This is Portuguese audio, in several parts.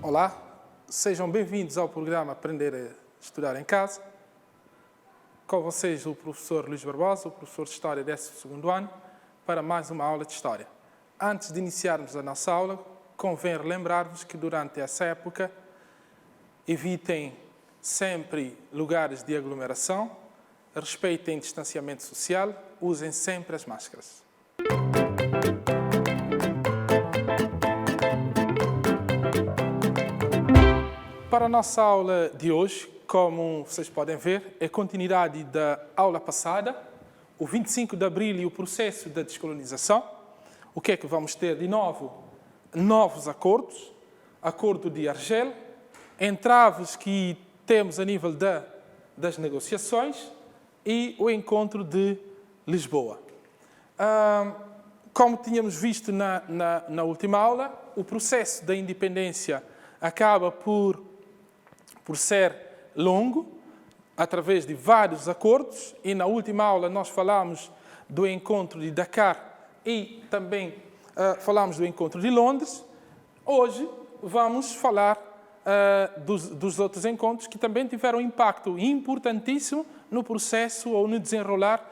Olá, sejam bem-vindos ao programa Aprender a Estudar em Casa. Com vocês o professor Luís Barbosa, o professor de História 12º ano, para mais uma aula de História. Antes de iniciarmos a nossa aula, convém relembrar-vos que durante essa época evitem sempre lugares de aglomeração, respeitem o distanciamento social, usem sempre as máscaras. Para a nossa aula de hoje, como vocês podem ver, é continuidade da aula passada, o 25 de Abril e o processo da descolonização. O que é que vamos ter de novo? Novos acordos, acordo de Argel, entraves que temos a nível das negociações e o encontro de Lisboa. Como tínhamos visto na última aula, o processo da independência acaba por ser longo, através de vários acordos, e na última aula nós falámos do encontro de Dakar e também falámos do encontro de Londres. Hoje vamos falar dos outros encontros que também tiveram impacto importantíssimo no processo ou no desenrolar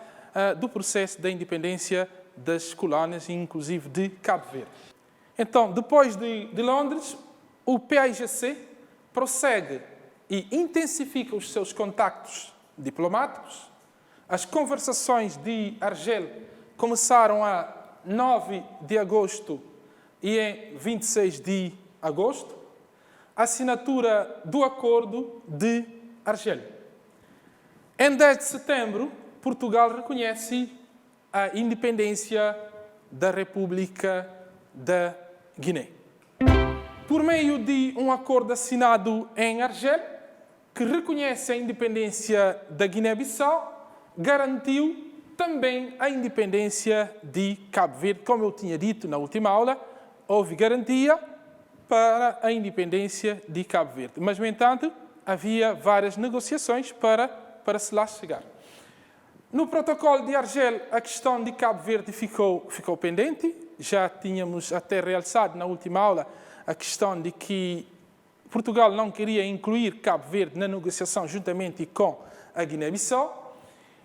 do processo da independência das colónias, inclusive de Cabo Verde. Então, depois de Londres, o PAIGC prossegue e intensifica os seus contactos diplomáticos. As conversações de Argel começaram a 9 de agosto e em 26 de agosto. Assinatura do Acordo de Argel. Em 10 de setembro, Portugal reconhece a independência da República da Guiné. Por meio de um acordo assinado em Argel, que reconhece a independência da Guiné-Bissau, garantiu também a independência de Cabo Verde. Como eu tinha dito na última aula, houve garantia para a independência de Cabo Verde. Mas, no entanto, havia várias negociações para se lá chegar. No protocolo de Argel, a questão de Cabo Verde ficou pendente. Já tínhamos até realçado na última aula a questão de que Portugal não queria incluir Cabo Verde na negociação juntamente com a Guiné-Bissau.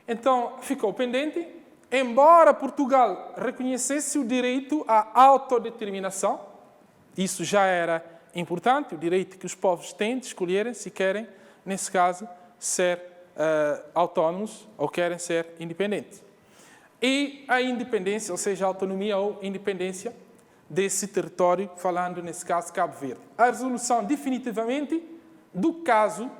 Então, ficou pendente. Embora Portugal reconhecesse o direito à autodeterminação, isso já era importante, o direito que os povos têm de escolherem se querem, nesse caso, ser autónomos ou querem ser independentes. E a independência, ou seja, a autonomia ou independência desse território, falando, nesse caso, Cabo Verde. A resolução, definitivamente, do caso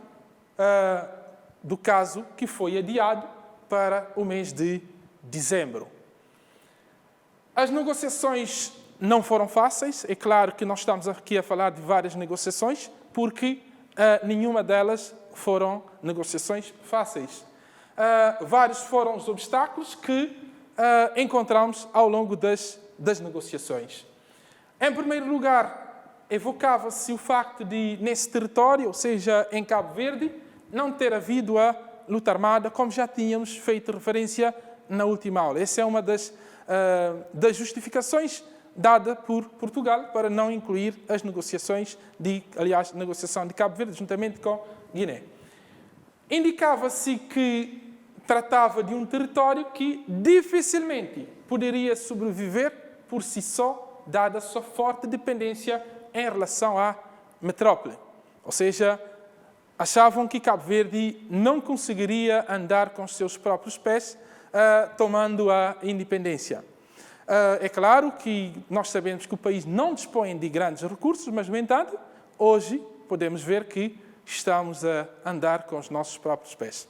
que foi adiado para o mês de dezembro. As negociações não foram fáceis. É claro que nós estamos aqui a falar de várias negociações, porque nenhuma delas foram negociações fáceis. Vários foram os obstáculos que encontramos ao longo das negociações. Em primeiro lugar, evocava-se o facto de, nesse território, ou seja, em Cabo Verde, não ter havido a luta armada, como já tínhamos feito referência na última aula. Essa é uma das justificações dada por Portugal para não incluir as negociações, a negociação de Cabo Verde juntamente com Guiné. Indicava-se que tratava de um território que dificilmente poderia sobreviver por si só, dada a sua forte dependência em relação à metrópole. Ou seja, achavam que Cabo Verde não conseguiria andar com os seus próprios pés, tomando a independência. É claro que nós sabemos que o país não dispõe de grandes recursos, mas, no entanto, hoje podemos ver que estamos a andar com os nossos próprios pés.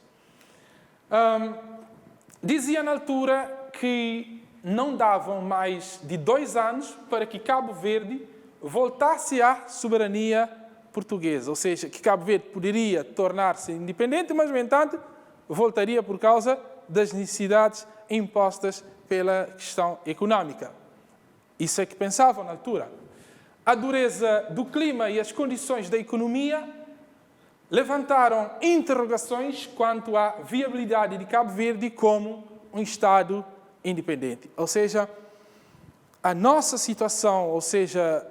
Dizia na altura que não davam mais de 2 anos para que Cabo Verde voltasse à soberania portuguesa. Ou seja, que Cabo Verde poderia tornar-se independente, mas, no entanto, voltaria por causa das necessidades impostas pela questão económica. Isso é que pensavam na altura. A dureza do clima e as condições da economia levantaram interrogações quanto à viabilidade de Cabo Verde como um Estado independente. Ou seja, a nossa situação, ou seja,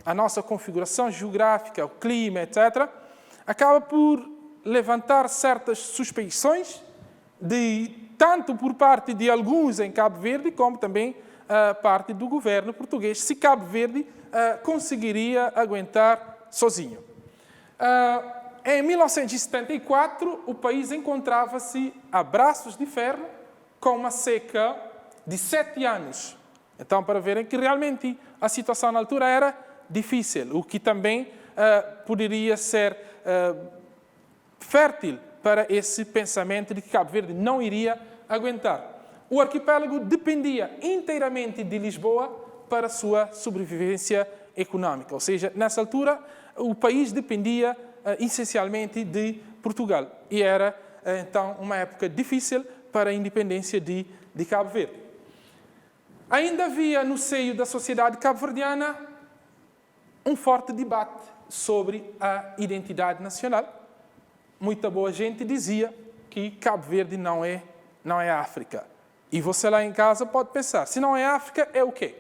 a nossa configuração geográfica, o clima, etc., acaba por levantar certas suspeições, tanto por parte de alguns em Cabo Verde, como também parte do governo português, se Cabo Verde conseguiria aguentar sozinho. Em 1974, o país encontrava-se a braços de ferro com uma seca de 7 anos. Então, para verem que realmente a situação na altura era difícil, o que também poderia ser fértil para esse pensamento de que Cabo Verde não iria aguentar. O arquipélago dependia inteiramente de Lisboa para a sua sobrevivência econômica. Ou seja, nessa altura, o país dependia essencialmente de Portugal. E era, então, uma época difícil para a independência de Cabo Verde. Ainda havia no seio da sociedade cabo-verdiana um forte debate sobre a identidade nacional. Muita boa gente dizia que Cabo Verde não é África. E você lá em casa pode pensar, se não é África, é o quê?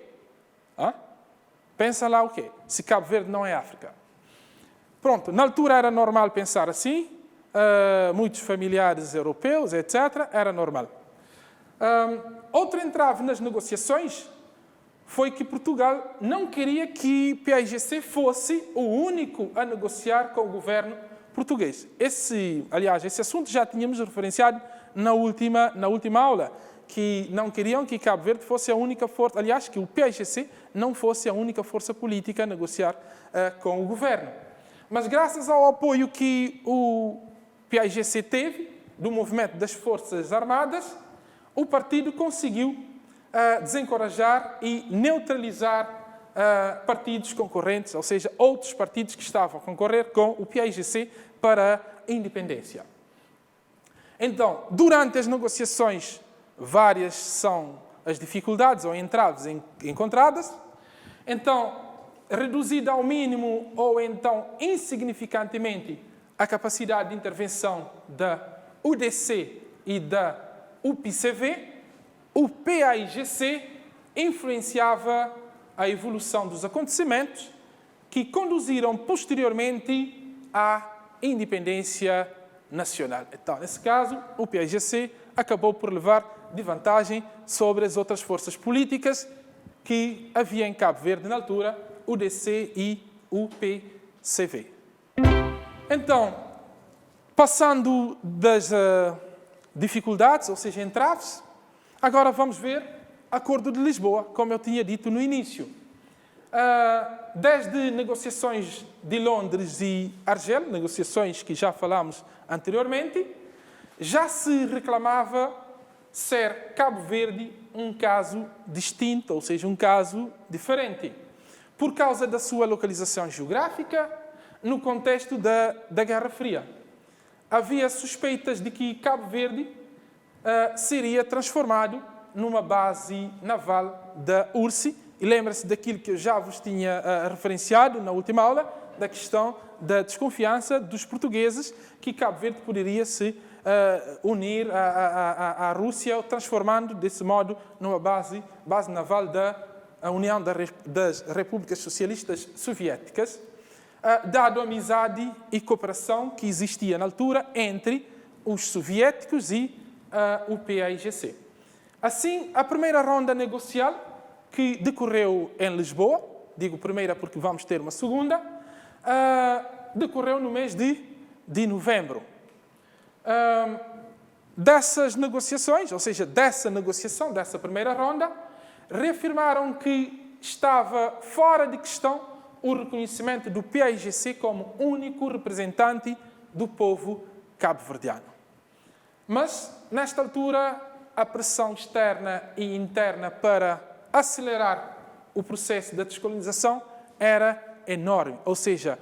Pensa lá o quê? Se Cabo Verde não é África. Pronto, na altura era normal pensar assim, muitos familiares europeus, etc., era normal. Outro entrave nas negociações foi que Portugal não queria que PAIGC fosse o único a negociar com o governo português. Esse assunto já tínhamos referenciado na última aula, que não queriam que Cabo Verde fosse a única força, que o PAIGC não fosse a única força política a negociar com o governo. Mas graças ao apoio que o PAIGC teve do movimento das Forças Armadas, o partido conseguiu desencorajar e neutralizar partidos concorrentes, ou seja, outros partidos que estavam a concorrer com o PAIGC para a independência. Então, durante as negociações, várias são as dificuldades ou entraves encontradas. Então, reduzida ao mínimo ou então insignificantemente a capacidade de intervenção da UDC e da UPCV, o PAIGC influenciava a evolução dos acontecimentos que conduziram posteriormente à independência nacional. Então, nesse caso, o PAIGC acabou por levar de vantagem sobre as outras forças políticas que havia em Cabo Verde na altura, UDC e UPCV. Então, passando das dificuldades, ou seja, entraves, agora vamos ver o Acordo de Lisboa, como eu tinha dito no início. Desde negociações de Londres e Argel, negociações que já falámos anteriormente, já se reclamava ser Cabo Verde um caso distinto, ou seja, um caso diferente, por causa da sua localização geográfica no contexto da Guerra Fria. Havia suspeitas de que Cabo Verde seria transformado numa base naval da URSS, e lembra-se daquilo que eu já vos tinha referenciado na última aula, da questão da desconfiança dos portugueses que Cabo Verde poderia se unir à Rússia, transformando desse modo numa base naval da União das Repúblicas Socialistas Soviéticas, dado a amizade e cooperação que existia na altura entre os soviéticos e o PAIGC. Assim, a primeira ronda negocial, que decorreu em Lisboa, digo primeira porque vamos ter uma segunda, decorreu no mês de novembro. Dessas negociações, ou seja, dessa negociação, dessa primeira ronda, reafirmaram que estava fora de questão o reconhecimento do PAIGC como único representante do povo cabo-verdiano. Mas, nesta altura, a pressão externa e interna para acelerar o processo da descolonização era enorme. Ou seja,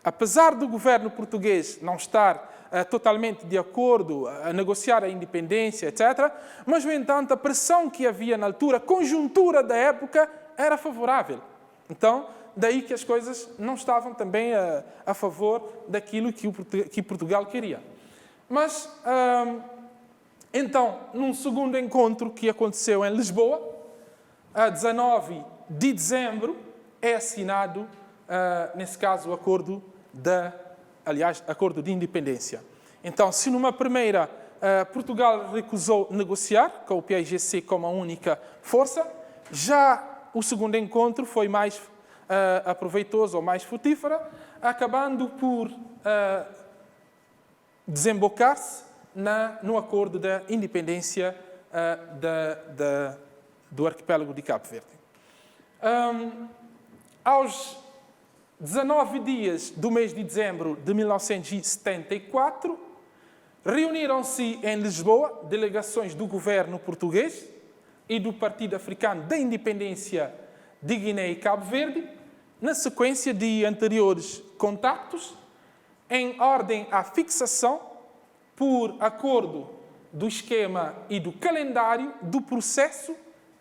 apesar do governo português não estar totalmente de acordo a negociar a independência, etc., mas, no entanto, a pressão que havia na altura, a conjuntura da época, era favorável. Então, daí que as coisas não estavam também a favor daquilo que Portugal queria. Mas, então, num segundo encontro que aconteceu em Lisboa, a 19 de dezembro, é assinado nesse caso, o acordo de independência. Então, se numa primeira Portugal recusou negociar com o PAIGC como a única força, já o segundo encontro foi mais aproveitoso ou mais frutífero, acabando por desembocar-se no acordo da independência do arquipélago de Cabo Verde. Aos 19 dias do mês de dezembro de 1974, reuniram-se em Lisboa delegações do governo português e do Partido Africano da Independência de Guiné e Cabo Verde, na sequência de anteriores contactos, em ordem à fixação, por acordo, do esquema e do calendário do processo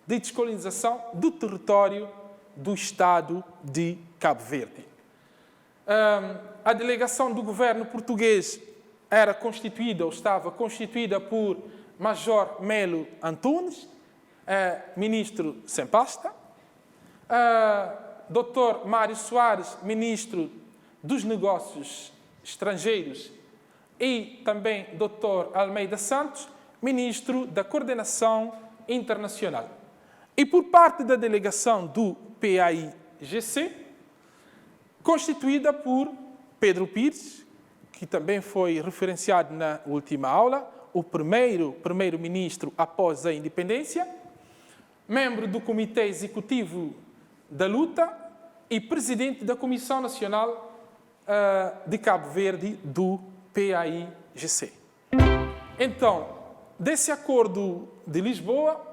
de descolonização do território do Estado de Cabo Verde. A delegação do governo português era constituída, ou estava constituída, por Major Melo Antunes, ministro sem pasta, Dr. Mário Soares, ministro dos Negócios Estrangeiros, e também Dr. Almeida Santos, ministro da Coordenação Internacional. E por parte da delegação do PAIGC, constituída por Pedro Pires, que também foi referenciado na última aula, o primeiro-ministro após a independência, membro do Comitê Executivo da Luta e presidente da Comissão Nacional de Cabo Verde do PAIGC. Então, desse acordo de Lisboa,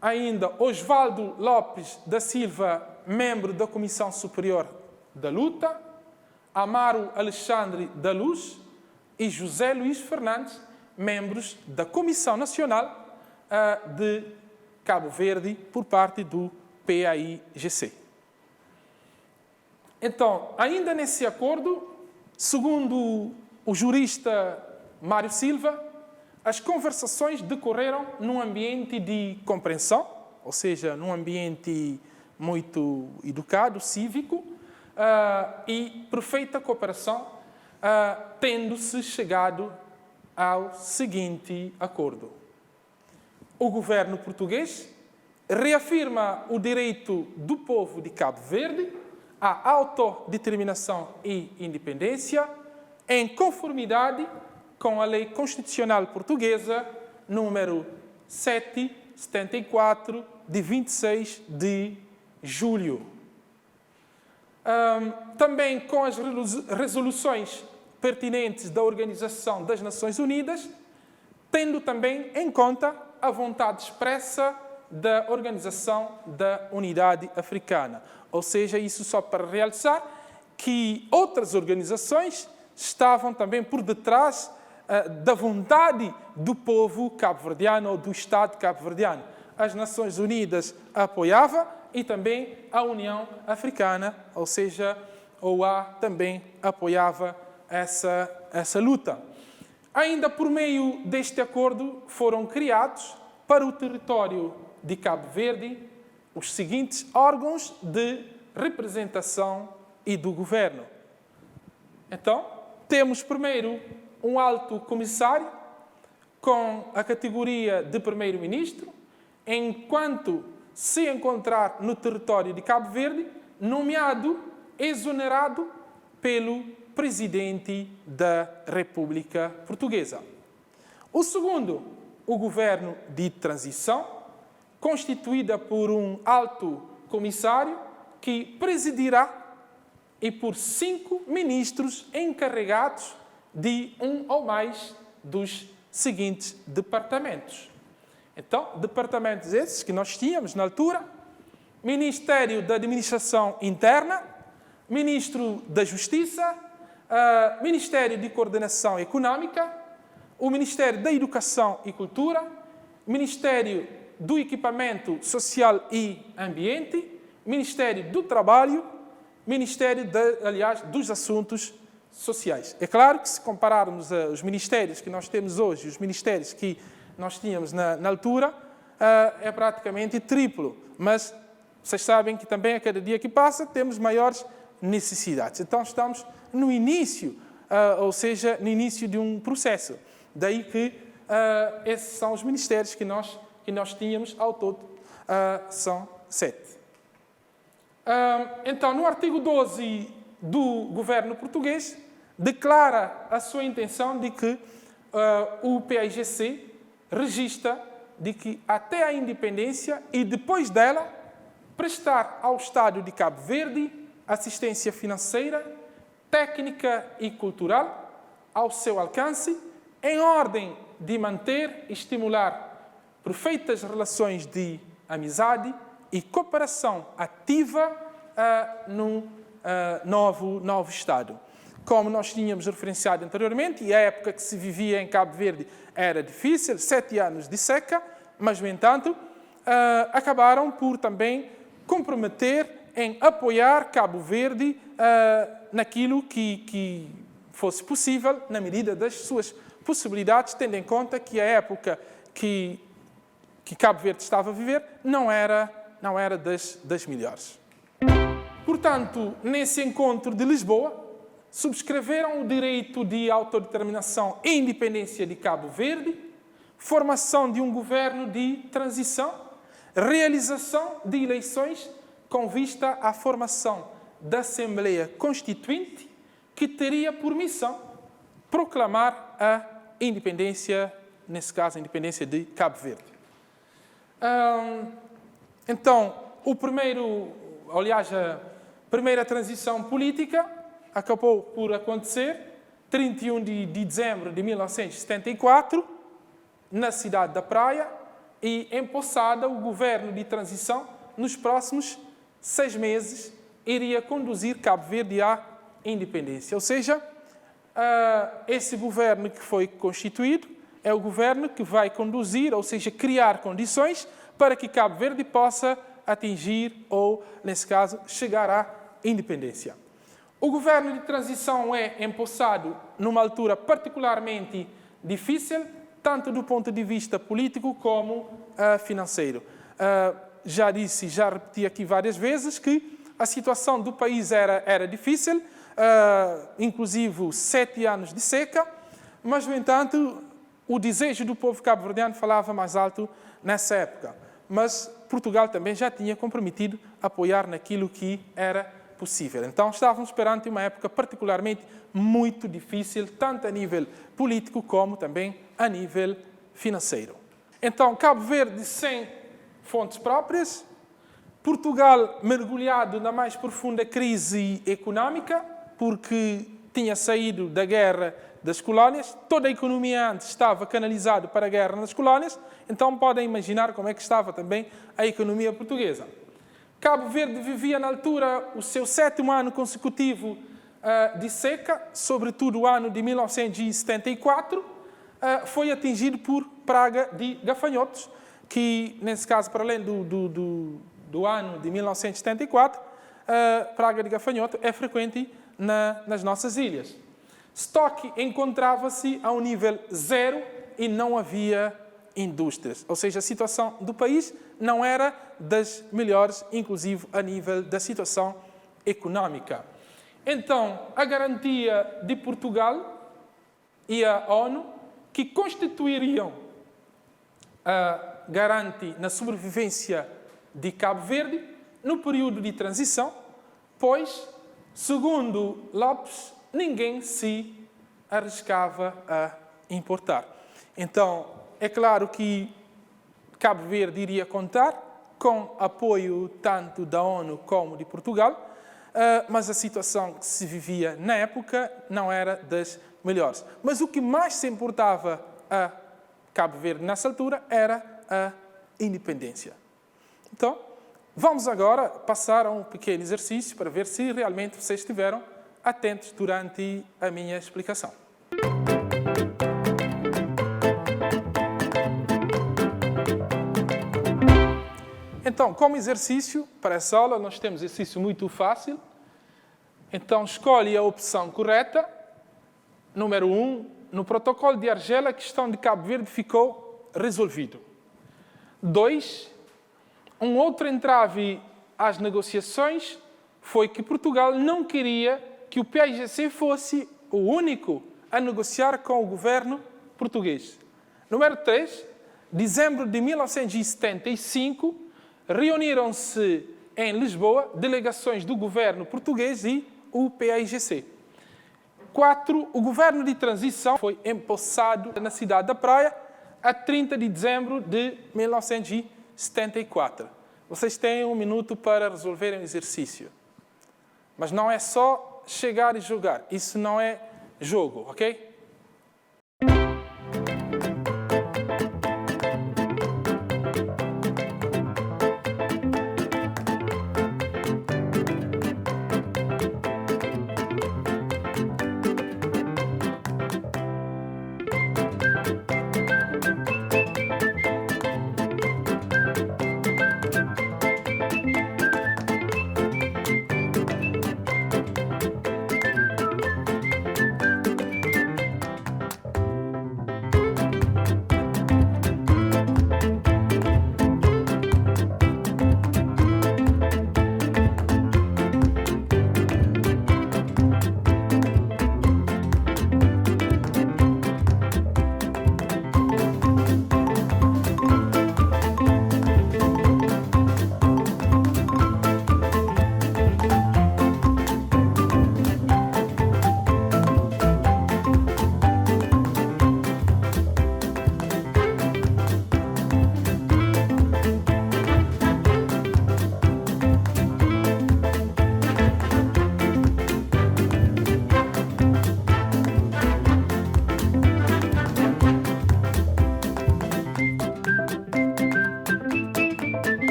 ainda Osvaldo Lopes da Silva, membro da Comissão Superior da Luta, Amaro Alexandre da Luz e José Luís Fernandes, membros da Comissão Nacional de Cabo Verde, por parte do PAIGC. Então, ainda nesse acordo, segundo o jurista Mário Silva, as conversações decorreram num ambiente de compreensão, ou seja, num ambiente muito educado, cívico, e perfeita cooperação, tendo-se chegado ao seguinte acordo. O governo português reafirma o direito do povo de Cabo Verde à autodeterminação e independência, em conformidade com a Lei Constitucional Portuguesa número 774, de 26 de julho. Também com as resoluções pertinentes da Organização das Nações Unidas, tendo também em conta a vontade expressa da Organização da Unidade Africana. Ou seja, isso só para realçar que outras organizações estavam também por detrás da vontade do povo cabo-verdiano ou do Estado cabo-verdiano. As Nações Unidas apoiavam e também a União Africana, ou seja, a OA também apoiava essa luta. Ainda por meio deste acordo foram criados para o território de Cabo Verde os seguintes órgãos de representação e do governo. Então, temos primeiro um alto comissário com a categoria de primeiro-ministro, enquanto se encontrar no território de Cabo Verde, nomeado, exonerado pelo presidente da República Portuguesa. O segundo, o governo de transição, constituída por um alto comissário que presidirá e por 5 ministros encarregados de um ou mais dos seguintes departamentos. Então, departamentos esses que nós tínhamos na altura: Ministério da Administração Interna, Ministro da Justiça, Ministério de Coordenação Econômica, o Ministério da Educação e Cultura, Ministério do Equipamento Social e Ambiente, Ministério do Trabalho, Ministério, dos Assuntos Sociais. É claro que, se compararmos os ministérios que nós temos hoje e os ministérios que nós tínhamos na altura, é praticamente triplo. Mas vocês sabem que também, a cada dia que passa, temos maiores necessidades. Então, estamos no início, ou seja, no início de um processo. Daí que esses são os ministérios que nós tínhamos ao todo, são 7. Então, no artigo 12 do governo português, declara a sua intenção de que o PAIGC registra de que até a independência e depois dela prestar ao Estado de Cabo Verde assistência financeira, técnica e cultural ao seu alcance, em ordem de manter e estimular perfeitas relações de amizade e cooperação ativa no novo Estado. Como nós tínhamos referenciado anteriormente, e a época que se vivia em Cabo Verde era difícil, 7 anos de seca, mas, no entanto, acabaram por também comprometer em apoiar Cabo Verde naquilo que fosse possível, na medida das suas possibilidades, tendo em conta que a época que Cabo Verde estava a viver não era das melhores. Portanto, nesse encontro de Lisboa, subscreveram o direito de autodeterminação e independência de Cabo Verde, formação de um governo de transição, realização de eleições com vista à formação da Assembleia Constituinte, que teria por missão proclamar a independência, nesse caso, a independência de Cabo Verde. Então, a primeira transição política acabou por acontecer 31 de dezembro de 1974, na cidade da Praia, e empossada o governo de transição, nos próximos 6 meses, iria conduzir Cabo Verde à independência. Ou seja, esse governo que foi constituído é o governo que vai conduzir, ou seja, criar condições para que Cabo Verde possa atingir, ou, nesse caso, chegar à independência. O governo de transição é empossado numa altura particularmente difícil, tanto do ponto de vista político como financeiro. Já disse, já repeti aqui várias vezes que a situação do país era difícil, inclusive 7 anos de seca, mas, no entanto, o desejo do povo cabo-verdiano falava mais alto nessa época. Mas Portugal também já tinha comprometido apoiar naquilo que era possível. Então, estávamos perante uma época particularmente muito difícil, tanto a nível político como também a nível financeiro. Então, Cabo Verde sem fontes próprias, Portugal mergulhado na mais profunda crise económica, porque tinha saído da guerra das colónias, toda a economia antes estava canalizada para a guerra nas colónias, então podem imaginar como é que estava também a economia portuguesa. Cabo Verde vivia, na altura, o seu 7º ano consecutivo de seca, sobretudo o ano de 1974, foi atingido por praga de gafanhotos, que, nesse caso, para além do ano de 1974, a praga de gafanhoto é frequente nas nossas ilhas. Estoque encontrava-se a um nível 0 e não havia indústrias. Ou seja, a situação do país não era das melhores, inclusive a nível da situação económica. Então, a garantia de Portugal e a ONU, que constituiriam a garante na sobrevivência de Cabo Verde no período de transição, pois, segundo Lopes, ninguém se arriscava a importar. Então, é claro que Cabo Verde iria contar com apoio tanto da ONU como de Portugal, mas a situação que se vivia na época não era das melhores. Mas o que mais se importava a Cabo Verde nessa altura era a independência. Então, vamos agora passar a um pequeno exercício para ver se realmente vocês estiveram atentos durante a minha explicação. Então, como exercício para essa aula, nós temos exercício muito fácil. Então, escolhe a opção correta. Número 1, no protocolo de Argel, a questão de Cabo Verde ficou resolvido. 2, um outro entrave às negociações foi que Portugal não queria que o PAIGC fosse o único a negociar com o governo português. Número 3, dezembro de 1975, reuniram-se em Lisboa delegações do governo português e o PAIGC. 4, o governo de transição foi empossado na cidade da Praia a 30 de dezembro de 1974. Vocês têm 1 minuto para resolverem o exercício. Mas não é só chegar e jogar. Isso não é jogo, ok?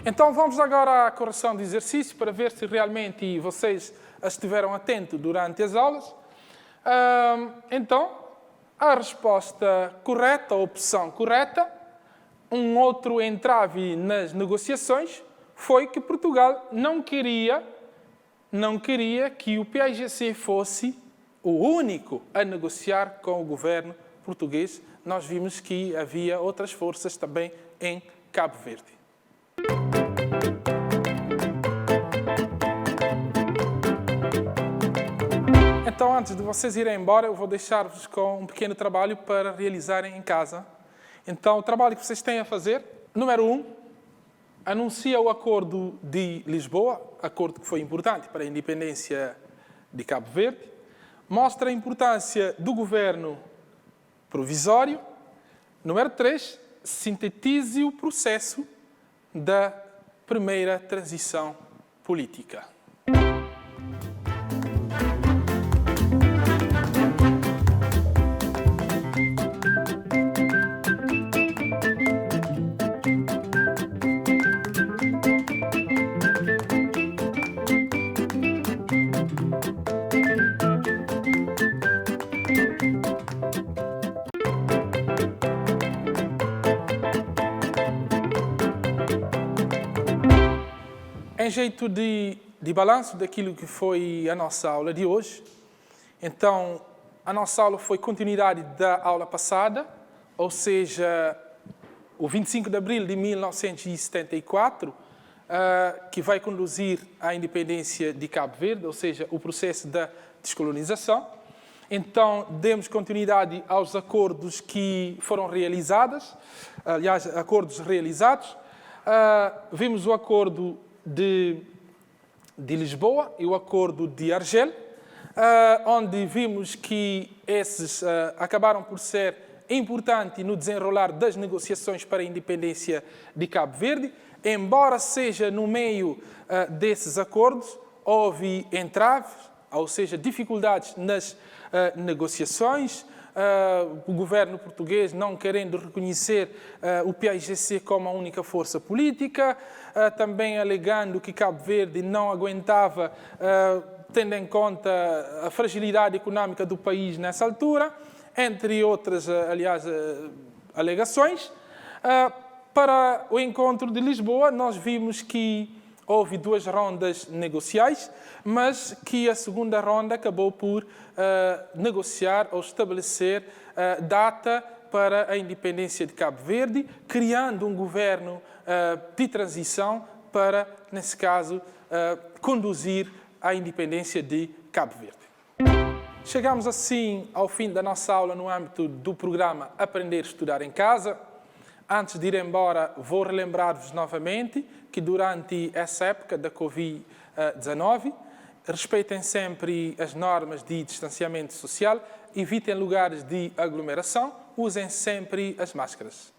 Então vamos agora à correção de exercício para ver se realmente vocês estiveram atentos durante as aulas. Então, a resposta correta, a opção correta, um outro entrave nas negociações foi que Portugal não queria que o PAIGC fosse o único a negociar com o governo português. Nós vimos que havia outras forças também em Cabo Verde. Então, antes de vocês irem embora, eu vou deixar-vos com um pequeno trabalho para realizarem em casa. Então, o trabalho que vocês têm a fazer, número 1, anuncia o Acordo de Lisboa, acordo que foi importante para a independência de Cabo Verde, mostra a importância do governo provisório. Número 3, sintetize o processo da primeira transição política. Em jeito de balanço daquilo que foi a nossa aula de hoje, então, a nossa aula foi continuidade da aula passada, ou seja, o 25 de abril de 1974, que vai conduzir à independência de Cabo Verde, ou seja, o processo da descolonização. Então, demos continuidade aos acordos que foram realizados, aliás, acordos realizados. Vimos o acordo de Lisboa e o acordo de Argel, onde vimos que esses acabaram por ser importantes no desenrolar das negociações para a independência de Cabo Verde. Embora seja no meio desses acordos, houve entraves, ou seja, dificuldades nas negociações, o governo português não querendo reconhecer o PAIGC como a única força política, também alegando que Cabo Verde não aguentava, tendo em conta a fragilidade econômica do país nessa altura, entre outras, aliás, alegações. Para o encontro de Lisboa, nós vimos que houve 2 rondas negociais, mas que a segunda ronda acabou por negociar ou estabelecer data para a independência de Cabo Verde, criando um governo de transição para, nesse caso, conduzir à independência de Cabo Verde. Chegamos assim ao fim da nossa aula no âmbito do programa Aprender a Estudar em Casa. Antes de ir embora, vou relembrar-vos novamente que durante essa época da Covid-19, respeitem sempre as normas de distanciamento social, evitem lugares de aglomeração, usem sempre as máscaras.